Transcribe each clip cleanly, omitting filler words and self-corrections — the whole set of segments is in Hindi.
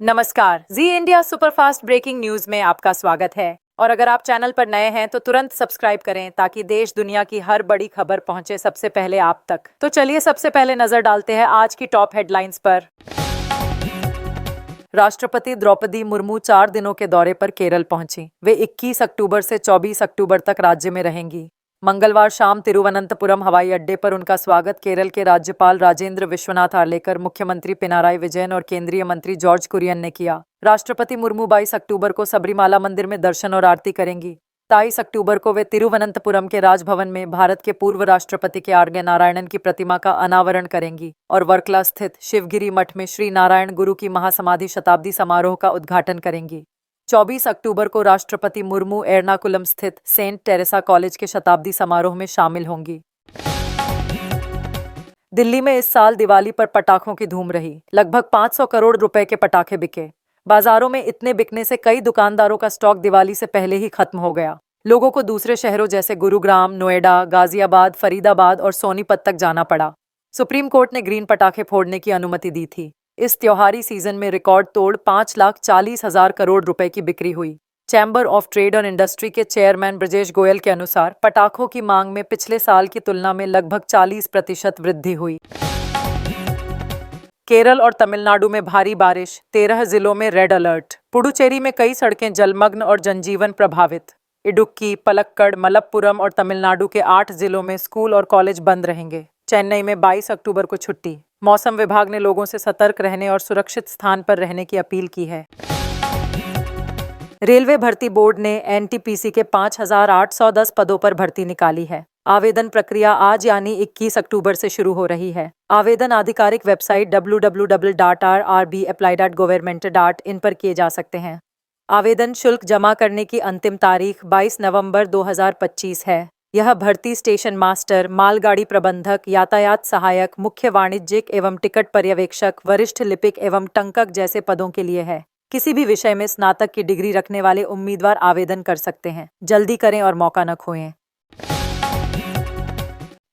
नमस्कार, जी इंडिया सुपरफास्ट ब्रेकिंग न्यूज में आपका स्वागत है। और अगर आप चैनल पर नए हैं तो तुरंत सब्सक्राइब करें ताकि देश दुनिया की हर बड़ी खबर पहुंचे सबसे पहले आप तक। तो चलिए सबसे पहले नजर डालते हैं आज की टॉप हेडलाइंस पर। राष्ट्रपति द्रौपदी मुर्मू 4 दिनों के दौरे पर केरल पहुंची। वे 21 अक्टूबर से 24 अक्टूबर तक राज्य में रहेंगी। मंगलवार शाम तिरुवनंतपुरम हवाई अड्डे पर उनका स्वागत केरल के राज्यपाल राजेंद्र विश्वनाथ आर्लेकर, मुख्यमंत्री पिनाराई विजयन और केंद्रीय मंत्री जॉर्ज कुरियन ने किया। राष्ट्रपति मुर्मू 22 अक्टूबर को सबरीमाला मंदिर में दर्शन और आरती करेंगी। 23 अक्टूबर को वे तिरुवनंतपुरम के राजभवन में भारत के पूर्व राष्ट्रपति के आर नारायणन की प्रतिमा का अनावरण करेंगी और वर्कला स्थित शिवगिरी मठ में श्री नारायण गुरु की महासमाधि शताब्दी समारोह का उद्घाटन करेंगी। 24 अक्टूबर को राष्ट्रपति मुर्मू एर्नाकुलम स्थित सेंट टेरेसा कॉलेज के शताब्दी समारोह में शामिल होंगी। दिल्ली में इस साल दिवाली पर पटाखों की धूम रही। लगभग 500 करोड़ रुपए के पटाखे बिके। बाजारों में इतने बिकने से कई दुकानदारों का स्टॉक दिवाली से पहले ही खत्म हो गया। लोगों को दूसरे शहरों जैसे गुरुग्राम, नोएडा, गाजियाबाद, फरीदाबाद और सोनीपत तक जाना पड़ा। सुप्रीम कोर्ट ने ग्रीन पटाखे फोड़ने की अनुमति दी थी। इस त्योहारी सीजन में रिकॉर्ड तोड़ 5,40,000 करोड़ रुपए की बिक्री हुई। चैम्बर ऑफ ट्रेड और इंडस्ट्री के चेयरमैन ब्रजेश गोयल के अनुसार पटाखों की मांग में पिछले साल की तुलना में लगभग 40% वृद्धि हुई। केरल और तमिलनाडु में भारी बारिश, 13 जिलों में रेड अलर्ट। पुडुचेरी में कई सड़कें जलमग्न और जनजीवन प्रभावित। इडुक्की, पलक्कड़, मलप्पुरम और तमिलनाडु के 8 जिलों में स्कूल और कॉलेज बंद रहेंगे। चेन्नई में 22 अक्टूबर को छुट्टी। मौसम विभाग ने लोगों से सतर्क रहने और सुरक्षित स्थान पर रहने की अपील की है। रेलवे भर्ती बोर्ड ने एनटीपीसी के 5,810 पदों पर भर्ती निकाली है। आवेदन प्रक्रिया आज यानी 21 अक्टूबर से शुरू हो रही है। आवेदन आधिकारिक वेबसाइट www.rrbapply.government.in पर किए जा सकते हैं। आवेदन शुल्क जमा करने की अंतिम तारीख 22 नवंबर 2025 है। यह भर्ती स्टेशन मास्टर, मालगाड़ी प्रबंधक, यातायात सहायक, मुख्य वाणिज्यिक एवं टिकट पर्यवेक्षक, वरिष्ठ लिपिक एवं टंकक जैसे पदों के लिए है। किसी भी विषय में स्नातक की डिग्री रखने वाले उम्मीदवार आवेदन कर सकते हैं। जल्दी करें और मौका न खोएं।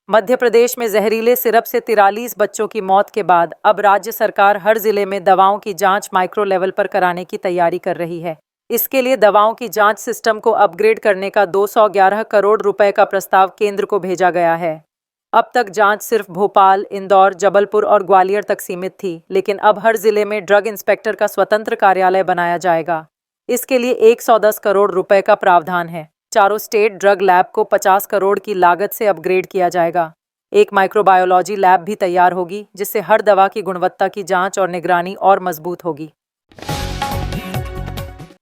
मध्य प्रदेश में जहरीले सिरप से 43 बच्चों की मौत के बाद अब राज्य सरकार हर जिले में दवाओं की जांच माइक्रो लेवल पर कराने की तैयारी कर रही है। इसके लिए दवाओं की जांच सिस्टम को अपग्रेड करने का 211 करोड़ रुपए का प्रस्ताव केंद्र को भेजा गया है। अब तक जांच सिर्फ भोपाल, इंदौर, जबलपुर और ग्वालियर तक सीमित थी, लेकिन अब हर जिले में ड्रग इंस्पेक्टर का स्वतंत्र कार्यालय बनाया जाएगा। इसके लिए 110 करोड़ रुपए का प्रावधान है। चारों स्टेट ड्रग लैब को 50 करोड़ की लागत से अपग्रेड किया जाएगा। एक माइक्रोबायोलॉजी लैब भी तैयार होगी, जिससे हर दवा की गुणवत्ता की जांच और निगरानी और मजबूत होगी।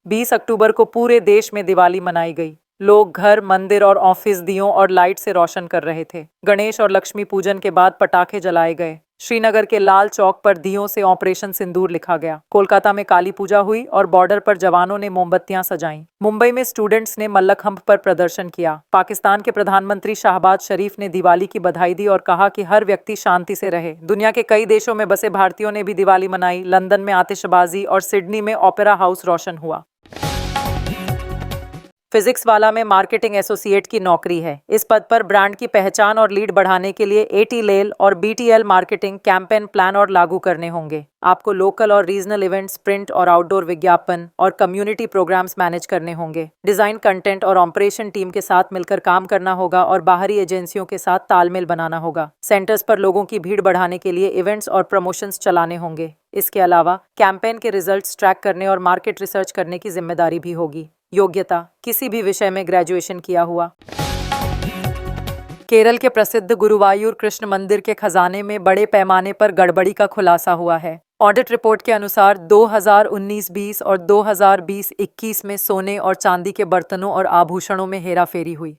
20 अक्टूबर को पूरे देश में दिवाली मनाई गई। लोग घर, मंदिर और ऑफिस दियों और लाइट से रोशन कर रहे थे। गणेश और लक्ष्मी पूजन के बाद पटाखे जलाए गए। श्रीनगर के लाल चौक पर दियों से ऑपरेशन सिंदूर लिखा गया। कोलकाता में काली पूजा हुई और बॉर्डर पर जवानों ने मोमबत्तियां सजाईं। मुंबई में स्टूडेंट्स ने मल्लखंभ पर प्रदर्शन किया। पाकिस्तान के प्रधानमंत्री शाहबाज शरीफ ने दिवाली की बधाई दी और कहा कि हर व्यक्ति शांति से रहे। दुनिया के कई देशों में बसे भारतीयों ने भी दिवाली मनाई। लंदन में आतिशबाजी और सिडनी में ओपेरा हाउस रोशन हुआ। फिजिक्स वाला में मार्केटिंग एसोसिएट की नौकरी है। इस पद पर ब्रांड की पहचान और लीड बढ़ाने के लिए एटीलेल और बीटीएल मार्केटिंग कैंपेन प्लान और लागू करने होंगे। आपको लोकल और रीजनल इवेंट्स, प्रिंट और आउटडोर विज्ञापन और कम्युनिटी प्रोग्राम्स मैनेज करने होंगे। डिजाइन, कंटेंट और ऑपरेशन टीम के साथ मिलकर काम करना होगा और बाहरी एजेंसियों के साथ तालमेल बनाना होगा। सेंटर्स पर लोगों की भीड़ बढ़ाने के लिए इवेंट्स और प्रमोशंस चलाने होंगे। इसके अलावा कैंपेन के रिजल्ट्स ट्रैक करने और मार्केट रिसर्च करने की जिम्मेदारी भी होगी। योग्यता: किसी भी विषय में ग्रेजुएशन किया हुआ। केरल के प्रसिद्ध गुरुवायूर कृष्ण मंदिर के खजाने में बड़े पैमाने पर गड़बड़ी का खुलासा हुआ है। ऑडिट रिपोर्ट के अनुसार 2019-20 और 2020-21 में सोने और चांदी के बर्तनों और आभूषणों में हेराफेरी हुई।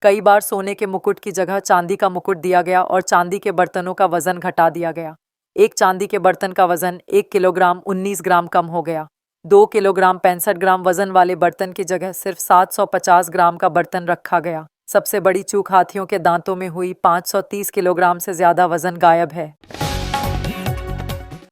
कई बार सोने के मुकुट की जगह चांदी का मुकुट दिया गया और चांदी के बर्तनों का वजन घटा दिया गया। एक चांदी के बर्तन का वजन 1 किलोग्राम 19 ग्राम कम हो गया। 2 किलोग्राम 65 ग्राम वजन वाले बर्तन की जगह सिर्फ 750 ग्राम का बर्तन रखा गया। सबसे बड़ी चूक हाथियों के दांतों में हुई। 530 किलोग्राम से ज्यादा वजन गायब है।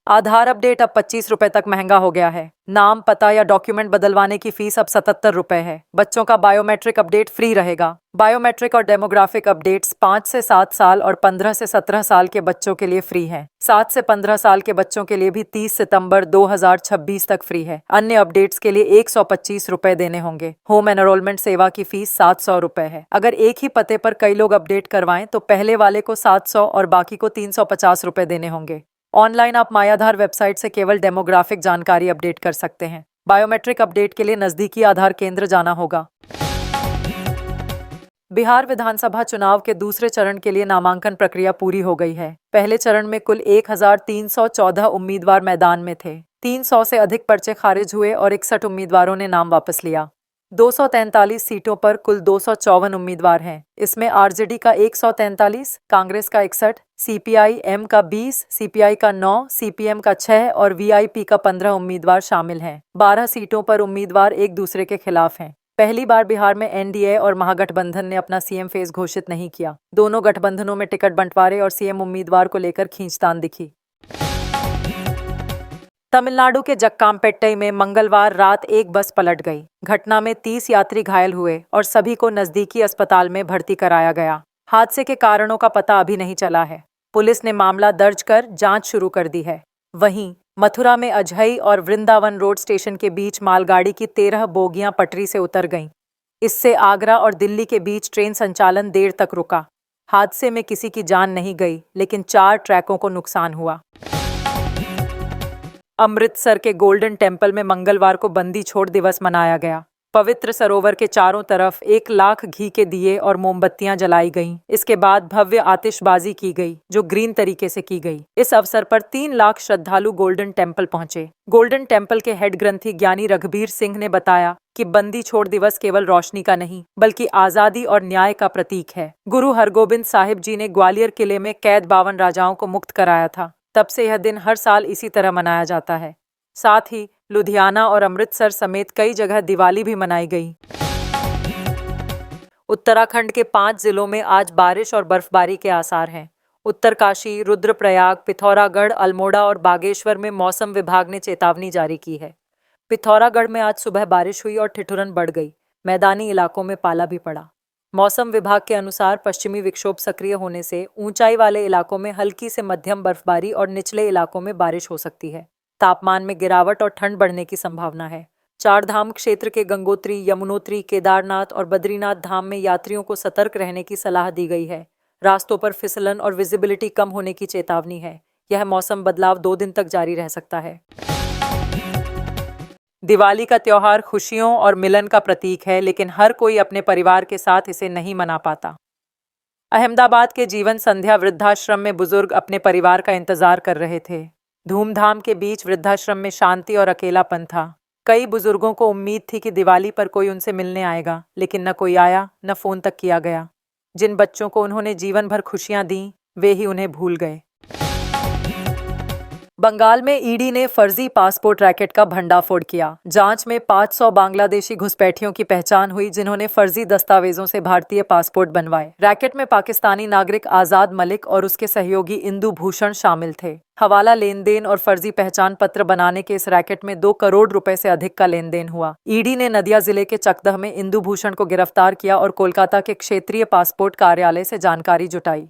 आधार अपडेट अब 25 रुपए तक महंगा हो गया है। नाम, पता या डॉक्यूमेंट बदलवाने की फीस अब 77 रुपए है। बच्चों का बायोमेट्रिक अपडेट फ्री रहेगा। बायोमेट्रिक और डेमोग्राफिक अपडेट्स 5 से 7 साल और 15 से 17 साल के बच्चों के लिए फ्री हैं। 7 से 15 साल के बच्चों के लिए भी 30 सितंबर 2026 तक फ्री है। अन्य अपडेट्स के लिए 125 रुपए देने होंगे। होम एनरोलमेंट सेवा की फीस 700 रुपए है। अगर एक ही पते पर कई लोग अपडेट करवाएं तो पहले वाले को 700 और बाकी को 350 रुपए देने होंगे। ऑनलाइन आप माय आधार वेबसाइट से केवल डेमोग्राफिक जानकारी अपडेट कर सकते हैं। बायोमेट्रिक अपडेट के लिए नजदीकी आधार केंद्र जाना होगा। बिहार विधानसभा चुनाव के दूसरे चरण के लिए नामांकन प्रक्रिया पूरी हो गई है। पहले चरण में कुल 1314 उम्मीदवार मैदान में थे। 300 से अधिक पर्चे खारिज हुए और 61 उम्मीदवारों ने नाम वापस लिया। 243 सीटों पर कुल 254 उम्मीदवार हैं। इसमें आरजेडी का 143, कांग्रेस का 61, सीपीआई-एम का 20, सीपीआई का 9, सीपीएम का 6 और वीआईपी का 15 उम्मीदवार शामिल हैं। 12 सीटों पर उम्मीदवार एक दूसरे के खिलाफ हैं। पहली बार बिहार में एनडीए और महागठबंधन ने अपना सीएम फेस घोषित नहीं किया। दोनों गठबंधनों में टिकट बंटवारे और सीएम उम्मीदवार को लेकर खींचतान दिखी। तमिलनाडु के जक्कामपेट्टई में मंगलवार रात एक बस पलट गई। घटना में 30 यात्री घायल हुए और सभी को नजदीकी अस्पताल में भर्ती कराया गया। हादसे के कारणों का पता अभी नहीं चला है। पुलिस ने मामला दर्ज कर जांच शुरू कर दी है। वहीं मथुरा में अजहई और वृंदावन रोड स्टेशन के बीच मालगाड़ी की 13 बोगियां पटरी से उतर गईं। इससे आगरा और दिल्ली के बीच ट्रेन संचालन देर तक रुका। हादसे में किसी की जान नहीं गई, लेकिन 4 ट्रैकों को नुकसान हुआ। अमृतसर के गोल्डन टेम्पल में मंगलवार को बंदी छोड़ दिवस मनाया गया। पवित्र सरोवर के चारों तरफ 1 लाख घी के दिए और मोमबत्तियां जलाई गईं। इसके बाद भव्य आतिशबाजी की गई, जो ग्रीन तरीके से की गई। इस अवसर पर 3 लाख श्रद्धालु गोल्डन टेम्पल पहुंचे। गोल्डन टेम्पल के हेड ग्रंथी ज्ञानी रघबीर सिंह ने बताया कि बंदी छोड़ दिवस केवल रोशनी का नहीं, बल्कि आजादी और न्याय का प्रतीक है। गुरु हरगोबिंद साहिब जी ने ग्वालियर किले में कैद 52 राजाओं को मुक्त कराया था। तब से यह दिन हर साल इसी तरह मनाया जाता है। साथ ही लुधियाना और अमृतसर समेत कई जगह दिवाली भी मनाई गई। उत्तराखंड के 5 जिलों में आज बारिश और बर्फबारी के आसार हैं। उत्तरकाशी, रुद्रप्रयाग, पिथौरागढ़, अल्मोड़ा और बागेश्वर में मौसम विभाग ने चेतावनी जारी की है। पिथौरागढ़ में आज सुबह बारिश हुई और ठिठुरन बढ़ गई। मैदानी इलाकों में पाला भी पड़ा। मौसम विभाग के अनुसार पश्चिमी विक्षोभ सक्रिय होने से ऊंचाई वाले इलाकों में हल्की से मध्यम बर्फबारी और निचले इलाकों में बारिश हो सकती है। तापमान में गिरावट और ठंड बढ़ने की संभावना है। चारधाम क्षेत्र के गंगोत्री, यमुनोत्री, केदारनाथ और बद्रीनाथ धाम में यात्रियों को सतर्क रहने की सलाह दी गई है। रास्तों पर फिसलन और विजिबिलिटी कम होने की चेतावनी है। यह मौसम बदलाव 2 दिन तक जारी रह सकता है। दिवाली का त्योहार खुशियों और मिलन का प्रतीक है, लेकिन हर कोई अपने परिवार के साथ इसे नहीं मना पाता। अहमदाबाद के जीवन संध्या वृद्धाश्रम में बुजुर्ग अपने परिवार का इंतजार कर रहे थे। धूमधाम के बीच वृद्धाश्रम में शांति और अकेलापन था। कई बुजुर्गों को उम्मीद थी कि दिवाली पर कोई उनसे मिलने आएगा, लेकिन न कोई आया, न फोन तक किया गया। जिन बच्चों को उन्होंने जीवन भर खुशियां दी, वे ही उन्हें भूल गए। बंगाल में ईडी ने फर्जी पासपोर्ट रैकेट का भंडाफोड़ किया। जांच में 500 बांग्लादेशी घुसपैठियों की पहचान हुई, जिन्होंने फर्जी दस्तावेजों से भारतीय पासपोर्ट बनवाए। रैकेट में पाकिस्तानी नागरिक आजाद मलिक और उसके सहयोगी इंदु भूषण शामिल थे। हवाला लेन देन और फर्जी पहचान पत्र बनाने के इस रैकेट में 2 करोड़ रुपए से अधिक का लेन देन हुआ। ईडी ने नदिया जिले के चकदह में इंदु भूषण को गिरफ्तार किया और कोलकाता के क्षेत्रीय पासपोर्ट कार्यालय से जानकारी जुटाई।